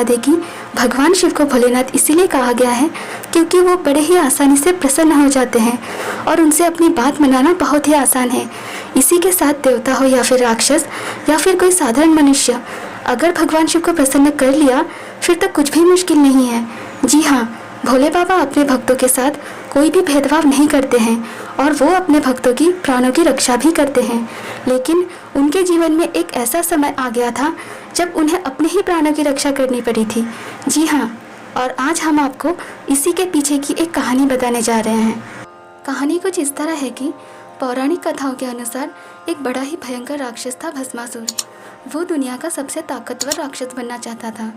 बता दें कि भगवान शिव को भोलेनाथ इसीलिए कहा गया है क्योंकि वो बड़े ही आसानी से प्रसन्न हो जाते हैं और उनसे अपनी बात मनाना बहुत ही आसान है। इसी के साथ देवता हो या फिर राक्षस या फिर कोई साधारण मनुष्य, अगर भगवान शिव को प्रसन्न कर लिया फिर तो कुछ भी मुश्किल नहीं है। जी हाँ, भोले बाबा अपने भक्तों के साथ कोई भी भेदभाव नहीं करते हैं और वो अपने भक्तों की प्राणों की रक्षा भी करते हैं। लेकिन उनके जीवन में एक ऐसा समय आ गया था जब उन्हें अपने ही प्राणों की रक्षा करनी पड़ी थी। जी हाँ, और आज हम आपको इसी के पीछे की एक कहानी बताने जा रहे हैं। कहानी कुछ इस तरह है कि पौराणिक कथाओं के अनुसार एक बड़ा ही भयंकर राक्षस था भस्मासुर। वो दुनिया का सबसे ताकतवर राक्षस बनना चाहता था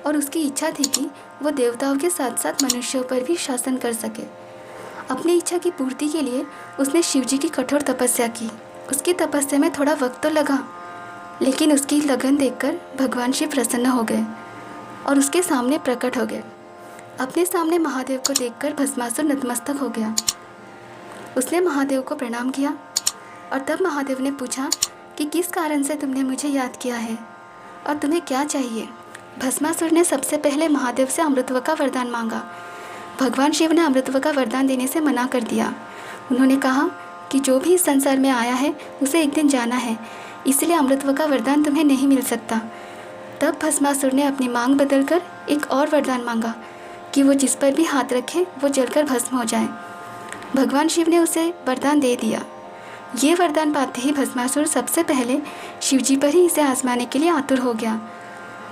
और उसकी इच्छा थी कि वो देवताओं के साथ साथ मनुष्यों पर भी शासन कर सके। अपनी इच्छा की पूर्ति के लिए उसने शिवजी की कठोर तपस्या की। उसकी तपस्या में थोड़ा वक्त तो लगा, लेकिन उसकी लगन देखकर भगवान शिव प्रसन्न हो गए और उसके सामने प्रकट हो गए। अपने सामने महादेव को देखकर भस्मासुर नतमस्तक हो गया। उसने महादेव को प्रणाम किया और तब महादेव ने पूछा कि किस कारण से तुमने मुझे याद किया है और तुम्हें क्या चाहिए। भस्मासुर ने सबसे पहले महादेव से अमृतत्व का वरदान मांगा। भगवान शिव ने अमृतत्व का वरदान देने से मना कर दिया। उन्होंने कहा कि जो भी इस संसार में आया है उसे एक दिन जाना है, इसलिए अमृतत्व का वरदान तुम्हें नहीं मिल सकता। तब भस्मासुर ने अपनी मांग बदलकर एक और वरदान मांगा कि वो जिस पर भी हाथ रखे वो जलकर भस्म हो जाए। भगवान शिव ने उसे वरदान दे दिया। ये वरदान पाते ही भस्मासुर सबसे पहले शिवजी पर ही इसे आजमाने के लिए आतुर हो गया।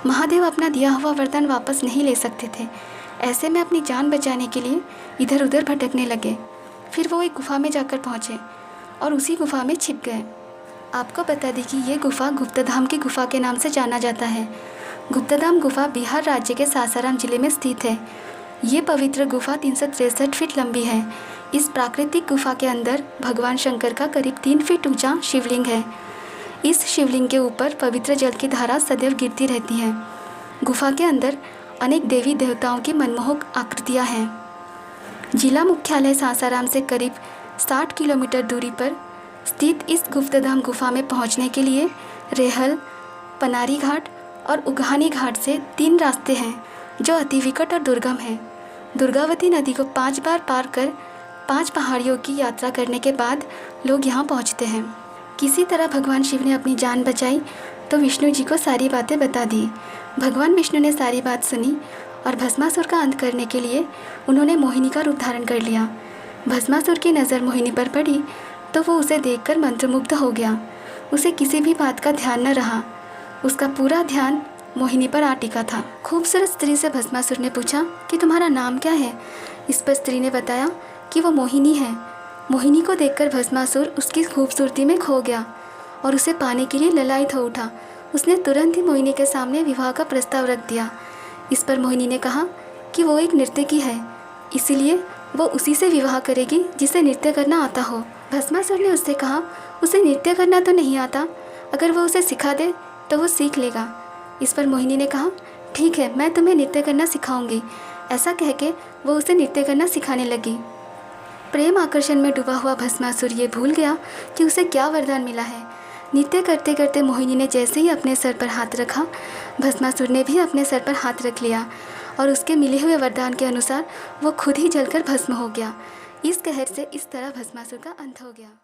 महादेव अपना दिया हुआ वरदान वापस नहीं ले सकते थे। ऐसे में अपनी जान बचाने के लिए इधर उधर भटकने लगे। फिर वो एक गुफा में जाकर पहुँचे और उसी गुफा में छिप गए। आपको बता दें कि ये गुफा गुप्तधाम की गुफा के नाम से जाना जाता है। गुप्तधाम गुफा बिहार राज्य के सासाराम जिले में स्थित है। ये पवित्र गुफा 363 फीट लंबी है। इस प्राकृतिक गुफा के अंदर भगवान शंकर का करीब 3 फीट ऊंचा शिवलिंग है। इस शिवलिंग के ऊपर पवित्र जल की धारा सदैव गिरती रहती है। गुफा के अंदर अनेक देवी देवताओं की मनमोहक आकृतियां हैं। जिला मुख्यालय सासाराम से करीब 60 किलोमीटर दूरी पर स्थित इस गुप्तधाम गुफा में पहुंचने के लिए रेहल, पनारी घाट और उघानी घाट से 3 रास्ते हैं जो अति विकट और दुर्गम हैं। दुर्गावती नदी को 5 बार पार कर 5 पहाड़ियों की यात्रा करने के बाद लोग यहाँ पहुँचते हैं। किसी तरह भगवान शिव ने अपनी जान बचाई तो विष्णु जी को सारी बातें बता दी। भगवान विष्णु ने सारी बात सुनी और भस्मासुर का अंत करने के लिए उन्होंने मोहिनी का रूप धारण कर लिया। भस्मासुर की नज़र मोहिनी पर पड़ी तो वो उसे देखकर मंत्रमुग्ध हो गया। उसे किसी भी बात का ध्यान न रहा। उसका पूरा ध्यान मोहिनी पर आ टिका था। खूबसूरत स्त्री से भस्मासुर ने पूछा कि तुम्हारा नाम क्या है। इस पर स्त्री ने बताया कि वो मोहिनी है। मोहिनी को देखकर भस्मासुर उसकी खूबसूरती में खो गया और उसे पाने के लिए ललायत हो उठा। उसने तुरंत ही मोहिनी के सामने विवाह का प्रस्ताव रख दिया। इस पर मोहिनी ने कहा कि वो एक नर्तकी है, इसीलिए वो उसी से विवाह करेगी जिसे नृत्य करना आता हो। भस्मासुर ने उससे कहा उसे नृत्य करना तो नहीं आता, अगर वो उसे सिखा दे तो वो सीख लेगा। इस पर मोहिनी ने कहा ठीक है, मैं तुम्हें नृत्य करना सिखाऊंगी। ऐसा कह के वो उसे नृत्य करना सिखाने लगी। प्रेम आकर्षण में डूबा हुआ भस्मासुर ये भूल गया कि उसे क्या वरदान मिला है। नृत्य करते करते मोहिनी ने जैसे ही अपने सर पर हाथ रखा, भस्मासुर ने भी अपने सर पर हाथ रख लिया और उसके मिले हुए वरदान के अनुसार वो खुद ही जलकर भस्म हो गया। इस कहर से इस तरह भस्मासुर का अंत हो गया।